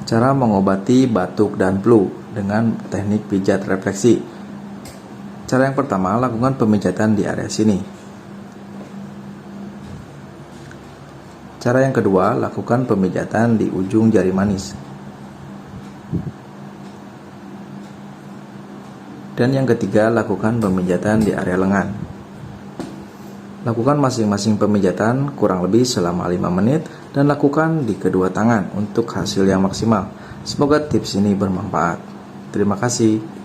Cara mengobati batuk dan flu dengan teknik pijat refleksi. Cara yang pertama, lakukan pemijatan di area sini. Cara yang kedua, lakukan pemijatan di ujung jari manis. Dan yang ketiga, lakukan pemijatan di area lengan. Lakukan masing-masing pemijatan kurang lebih selama 5 menit dan lakukan di kedua tangan untuk hasil yang maksimal. Semoga tips ini bermanfaat. Terima kasih.